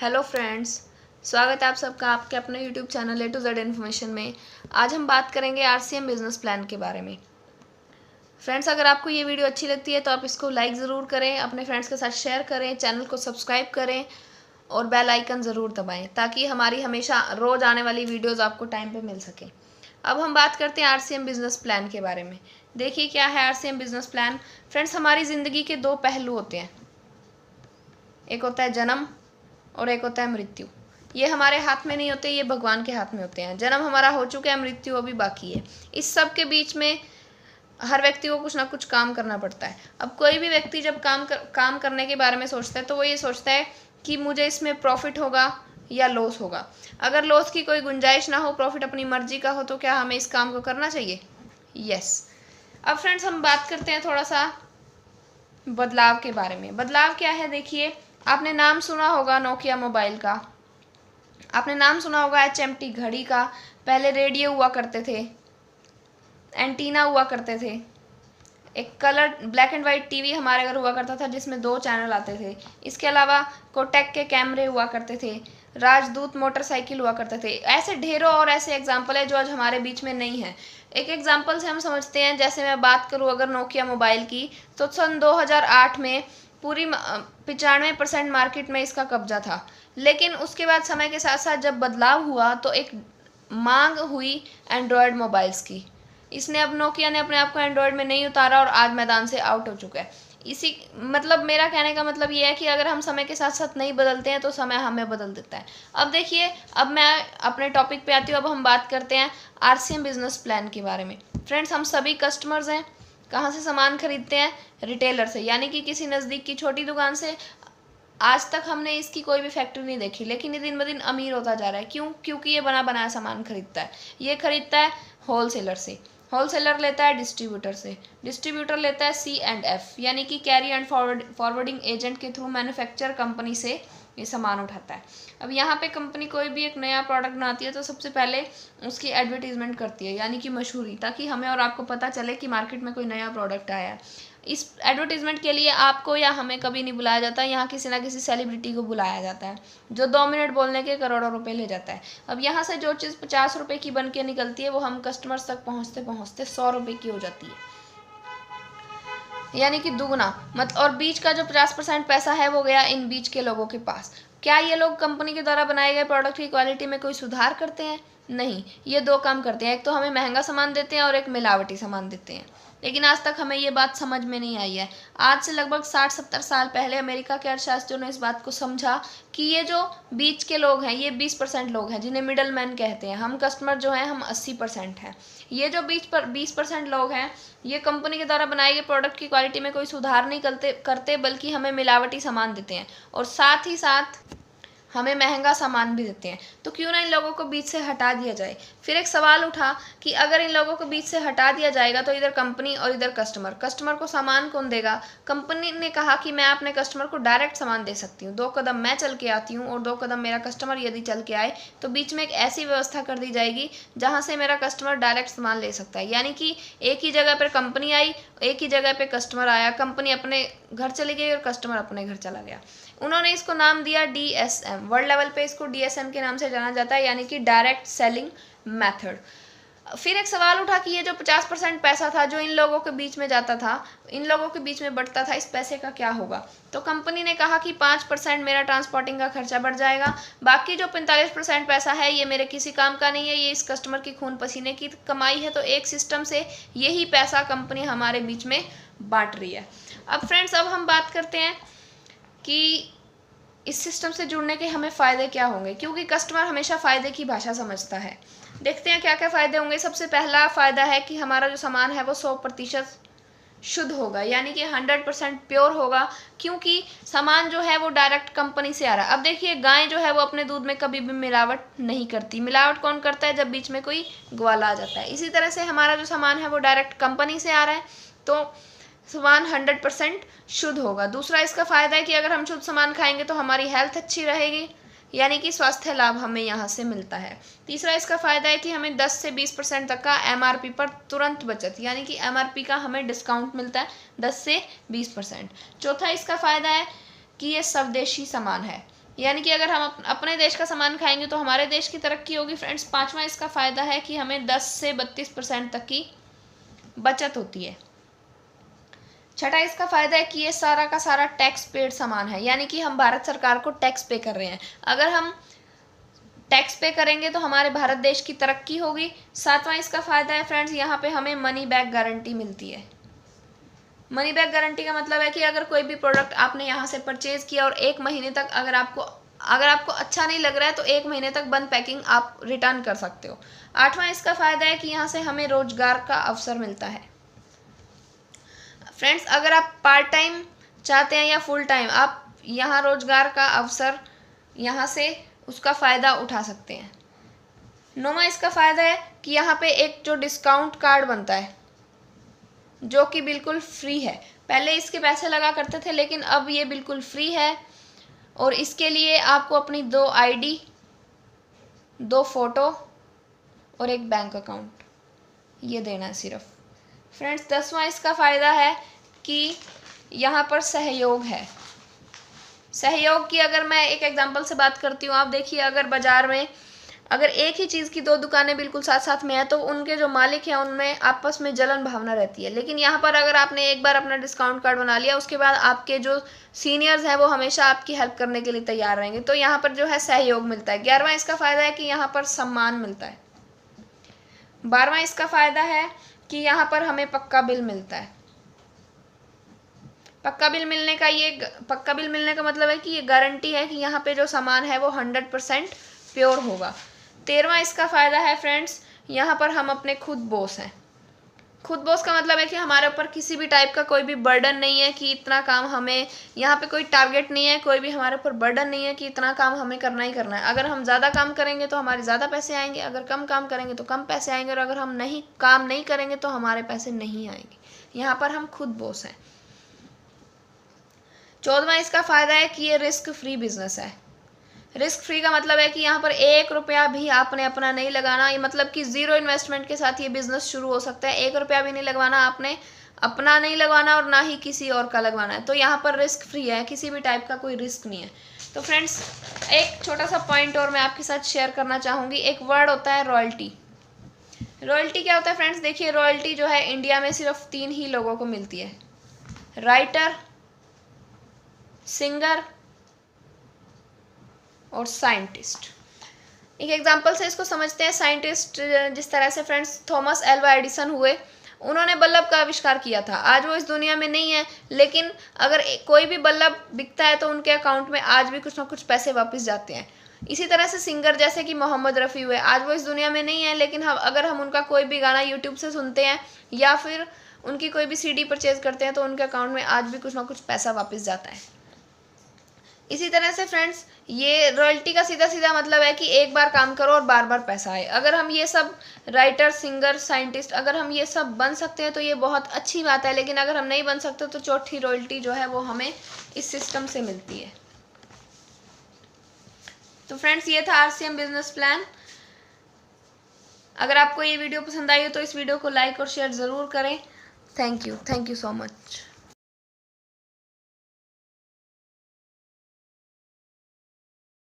Hello friends, स्वागत है आप सबका आपके अपने YouTube channel A to Z information में। आज हम बात करेंगे RCM बिजनेस प्लान के बारे में। फ्रेंड्स, अगर आपको ये वीडियो अच्छी लगती है तो आप इसको लाइक ज़रूर करें, अपने फ्रेंड्स के साथ शेयर करें, चैनल को सब्सक्राइब करें और बेल आइकन ज़रूर दबाएं ताकि हमारी हमेशा रोज़ आने वाली वीडियोज़ आपको टाइम पर मिल सके। अब हम बात करते हैं RCM बिजनेस प्लान के बारे में। देखिए क्या है RCM बिजनेस प्लान। फ्रेंड्स, हमारी ज़िंदगी के दो पहलू होते हैं, एक होता है जन्म और एक होता है मृत्यु। ये हमारे हाथ में नहीं होते, ये भगवान के हाथ में होते हैं। जन्म हमारा हो चुका है, मृत्यु अभी बाकी है। इस सब के बीच में हर व्यक्ति को कुछ ना कुछ काम करना पड़ता है। अब कोई भी व्यक्ति जब काम करने के बारे में सोचता है तो वो ये सोचता है कि मुझे इसमें प्रॉफिट होगा या लॉस होगा। अगर लॉस की कोई गुंजाइश ना हो, प्रॉफिट अपनी मर्जी का हो, तो क्या हमें इस काम को करना चाहिए? यस। अब फ्रेंड्स, हम बात करते हैं थोड़ा सा बदलाव के बारे में। बदलाव क्या है? देखिए, आपने नाम सुना होगा नोकिया मोबाइल का, आपने नाम सुना होगा HMT घड़ी का। पहले रेडियो हुआ करते थे, एंटीना हुआ करते थे, एक colour black and white TV हमारे घर हुआ करता था जिसमें 2 चैनल आते थे। इसके अलावा कोटेक के कैमरे हुआ करते थे, राजदूत मोटरसाइकिल हुआ करते थे। ऐसे ढेरों और ऐसे एग्जाम्पल है जो आज हमारे बीच में नहीं है। एक एग्जाम्पल से हम समझते हैं, जैसे मैं बात करूं अगर नोकिया मोबाइल की, तो सन 2008 में पूरी 95% मार्केट में इसका कब्जा था। लेकिन उसके बाद समय के साथ साथ जब बदलाव हुआ तो एक मांग हुई एंड्रॉयड मोबाइल्स की। इसने अब नोकिया ने अपने आप को एंड्रॉयड में नहीं उतारा और आज मैदान से आउट हो चुका है। इसी मतलब मेरा कहने का मतलब ये है कि अगर हम समय के साथ साथ नहीं बदलते हैं तो समय हमें बदल देता है। अब देखिए, अब मैं अपने टॉपिक पे आती हूँ। अब हम बात करते हैं RCM बिजनेस प्लान के बारे में। फ्रेंड्स, हम सभी कस्टमर्स हैं। कहाँ से सामान खरीदते हैं? रिटेलर से, यानी कि किसी नज़दीक की छोटी दुकान से। आज तक हमने इसकी कोई भी फैक्ट्री नहीं देखी, लेकिन ये दिन ब दिन अमीर होता जा रहा है। क्यों? क्योंकि ये बना बनाया सामान खरीदता है। ये खरीदता है होलसेलर से, होलसेलर लेता है डिस्ट्रीब्यूटर से, डिस्ट्रीब्यूटर लेता है C&F यानी कि कैरी एंड फॉरवर्डिंग एजेंट के थ्रू मैन्युफैक्चर कंपनी से ये सामान उठाता है। अब यहाँ पे कंपनी कोई भी एक नया प्रोडक्ट बनाती है तो सबसे पहले उसकी एडवर्टीजमेंट करती है, यानी कि मशहूरी, ताकि हमें और आपको पता चले कि मार्केट में कोई नया प्रोडक्ट आया है। इस एडवर्टीजमेंट के लिए आपको या हमें कभी नहीं बुलाया जाता, यहाँ किसी ना किसी सेलिब्रिटी को बुलाया जाता है जो 2 मिनट बोलने के करोड़ों रुपए ले जाता है। अब यहाँ से जो चीज़ 50 रुपए की बन के निकलती है वो हम कस्टमर्स तक पहुँचते पहुँचते 100 रुपए की हो जाती है, यानी कि दुगना। और बीच का जो 50% पैसा है वो गया इन बीच के लोगों के पास। क्या ये लोग कंपनी के द्वारा बनाए गए प्रोडक्ट की क्वालिटी में कोई सुधार करते हैं? नहीं। ये 2 काम करते हैं, एक तो हमें महंगा सामान देते हैं और एक मिलावटी सामान देते हैं। लेकिन आज तक हमें ये बात समझ में नहीं आई है। आज से लगभग 60-70 साल पहले अमेरिका के अर्थशास्त्रियों ने इस बात को समझा कि ये जो बीच के लोग हैं ये 20% लोग हैं जिन्हें मिडल मैन कहते हैं। हम कस्टमर जो हैं हम 80% हैं। ये जो 20% लोग हैं ये कंपनी के द्वारा बनाए गए प्रोडक्ट की क्वालिटी में कोई सुधार नहीं करते बल्कि हमें मिलावटी सामान देते हैं और साथ ही साथ हमें महंगा सामान भी देते हैं। तो क्यों ना इन लोगों को बीच से हटा दिया जाए। फिर एक सवाल उठा कि अगर इन लोगों को बीच से हटा दिया जाएगा तो इधर कंपनी और इधर कस्टमर को सामान कौन देगा? कंपनी ने कहा कि मैं अपने कस्टमर को डायरेक्ट सामान दे सकती हूँ, 2 कदम मैं चल के आती हूँ और 2 कदम मेरा कस्टमर यदि चल के आए तो बीच में एक ऐसी व्यवस्था कर दी जाएगी जहाँ से मेरा कस्टमर डायरेक्ट सामान ले सकता है। यानी कि एक ही जगह पर कंपनी आई, एक ही जगह पर कस्टमर आया, कंपनी अपने घर चली गई और कस्टमर अपने घर चला गया। उन्होंने इसको नाम दिया DSM। वर्ल्ड लेवल पे इसको DSM के नाम से जाना जाता है, यानी कि डायरेक्ट सेलिंग मेथड। फिर एक सवाल उठा कि ये जो 50% पैसा था जो इन लोगों के बीच में जाता था, इन लोगों के बीच में बढ़ता था, इस पैसे का क्या होगा? तो कंपनी ने कहा कि 5% मेरा ट्रांसपोर्टिंग का खर्चा बढ़ जाएगा, बाकी जो 45% पैसा है ये मेरे किसी काम का नहीं है, ये इस कस्टमर की खून पसीने की कमाई है। तो एक सिस्टम से यही पैसा कंपनी हमारे बीच में बांट रही है। अब फ्रेंड्स, अब हम बात करते हैं कि इस सिस्टम से जुड़ने के हमें फ़ायदे क्या होंगे, क्योंकि कस्टमर हमेशा फ़ायदे की भाषा समझता है। देखते हैं क्या क्या फ़ायदे होंगे। सबसे पहला फ़ायदा है कि हमारा जो सामान है वो 100% शुद्ध होगा, यानी कि 100% प्योर होगा, क्योंकि सामान जो है वो डायरेक्ट कंपनी से आ रहा है। अब देखिए, गाय जो है वो अपने दूध में कभी भी मिलावट नहीं करती। मिलावट कौन करता है? जब बीच में कोई ग्वाला आ जाता है। इसी तरह से हमारा जो सामान है वो डायरेक्ट कंपनी से आ रहा है तो सामान 100% शुद्ध होगा। दूसरा इसका फ़ायदा है कि अगर हम शुद्ध सामान खाएंगे तो हमारी हेल्थ अच्छी रहेगी, यानी कि स्वास्थ्य लाभ हमें यहाँ से मिलता है। तीसरा इसका फ़ायदा है कि हमें 10 से 20% तक का MRP पर तुरंत बचत, यानी कि MRP का हमें डिस्काउंट मिलता है 10 से 20%। चौथा इसका फ़ायदा है कि ये स्वदेशी सामान है, यानी कि अगर हम अपने देश का सामान खाएंगे तो हमारे देश की तरक्की होगी फ्रेंड्स। 5वां इसका फ़ायदा है कि हमें 10 से 32% तक की बचत होती है। 6वां इसका फ़ायदा है कि ये सारा का सारा टैक्स पेड सामान है, यानी कि हम भारत सरकार को टैक्स पे कर रहे हैं। अगर हम टैक्स पे करेंगे तो हमारे भारत देश की तरक्की होगी। 7वां इसका फ़ायदा है फ्रेंड्स, यहाँ पे हमें मनी बैक गारंटी मिलती है। मनी बैक गारंटी का मतलब है कि अगर कोई भी प्रोडक्ट आपने यहाँ से परचेज किया और 1 महीने तक अगर आपको अच्छा नहीं लग रहा है तो 1 महीने तक बंद पैकिंग आप रिटर्न कर सकते हो। 8वां इसका फ़ायदा है कि यहाँ से हमें रोजगार का अवसर मिलता है। फ्रेंड्स, अगर आप पार्ट टाइम चाहते हैं या फुल टाइम, आप यहाँ रोजगार का अवसर यहाँ से उसका फ़ायदा उठा सकते हैं। 9वां इसका फ़ायदा है कि यहाँ पे एक जो डिस्काउंट कार्ड बनता है जो कि बिल्कुल फ्री है। पहले इसके पैसे लगा करते थे लेकिन अब ये बिल्कुल फ्री है, और इसके लिए आपको अपनी 2 ID, 2 फ़ोटो और एक बैंक अकाउंट ये देना है सिर्फ। फ्रेंड्स, 10वां इसका फ़ायदा है कि यहाँ पर सहयोग है। सहयोग की अगर मैं एक एग्जांपल से बात करती हूँ, आप देखिए अगर बाज़ार में अगर एक ही चीज़ की 2 दुकानें बिल्कुल साथ साथ में है तो उनके जो मालिक हैं उनमें आपस में जलन भावना रहती है। लेकिन यहाँ पर अगर आपने एक बार अपना डिस्काउंट कार्ड बना लिया, उसके बाद आपके जो सीनियर्स हैं वो हमेशा आपकी हेल्प करने के लिए तैयार रहेंगे, तो यहाँ पर जो है सहयोग मिलता है। 11वां इसका फ़ायदा है कि यहाँ पर सम्मान मिलता है। 12वां इसका फ़ायदा है कि यहाँ पर हमें पक्का बिल मिलता है। पक्का बिल मिलने का मतलब है कि ये गारंटी है कि यहाँ पे जो सामान है वो 100% प्योर होगा। 13वां इसका फ़ायदा है फ्रेंड्स, यहाँ पर हम अपने खुद बॉस हैं। खुद बॉस का मतलब है कि हमारे ऊपर किसी भी टाइप का कोई भी बर्डन नहीं है कि इतना काम हमें, यहाँ पे कोई टारगेट नहीं है, कोई भी हमारे ऊपर बर्डन नहीं है कि इतना काम हमें करना ही करना है। अगर हम ज़्यादा काम करेंगे तो हमारे ज़्यादा पैसे आएंगे, अगर कम काम करेंगे तो कम पैसे आएंगे, और अगर हम काम नहीं करेंगे तो हमारे पैसे नहीं आएंगे। यहाँ पर हम खुद बॉस हैं। 14वां इसका फ़ायदा है कि ये रिस्क फ्री बिजनेस है। रिस्क फ्री का मतलब है कि यहाँ पर 1 रुपया भी आपने अपना नहीं लगाना, ये मतलब कि 0 इन्वेस्टमेंट के साथ ये बिजनेस शुरू हो सकता है। 1 रुपया भी नहीं लगवाना, आपने अपना नहीं लगवाना और ना ही किसी और का लगवाना है। तो यहाँ पर रिस्क फ्री है, किसी भी टाइप का कोई रिस्क नहीं है। तो फ्रेंड्स, एक छोटा सा पॉइंट और मैं आपके साथ शेयर करना चाहूँगी। एक वर्ड होता है रॉयल्टी। रॉयल्टी क्या होता है फ्रेंड्स? देखिए, रॉयल्टी जो है इंडिया में सिर्फ 3 ही लोगों को मिलती है, राइटर, सिंगर और साइंटिस्ट। एक एग्जांपल से इसको समझते हैं। साइंटिस्ट जिस तरह से फ्रेंड्स थॉमस एल्वा एडिसन हुए, उन्होंने बल्ब का आविष्कार किया था। आज वो इस दुनिया में नहीं है, लेकिन अगर कोई भी बल्ब बिकता है तो उनके अकाउंट में आज भी कुछ ना कुछ पैसे वापस जाते हैं। इसी तरह से सिंगर जैसे कि मोहम्मद रफ़ी हुए, आज वो इस दुनिया में नहीं है, लेकिन अगर हम उनका कोई भी गाना यूट्यूब से सुनते हैं या फिर उनकी कोई भी CD परचेज करते हैं तो उनके अकाउंट में आज भी कुछ ना कुछ पैसा वापस जाता है। इसी तरह से फ्रेंड्स, ये रॉयल्टी का सीधा सीधा मतलब है कि एक बार काम करो और बार बार पैसा आए। अगर हम ये सब राइटर, सिंगर, साइंटिस्ट अगर हम ये सब बन सकते हैं तो ये बहुत अच्छी बात है, लेकिन अगर हम नहीं बन सकते तो चौथी रॉयल्टी जो है वो हमें इस सिस्टम से मिलती है। तो फ्रेंड्स, ये था RCM बिजनेस प्लान। अगर आपको ये वीडियो पसंद आई हो तो इस वीडियो को लाइक और शेयर ज़रूर करें। Thank you so much.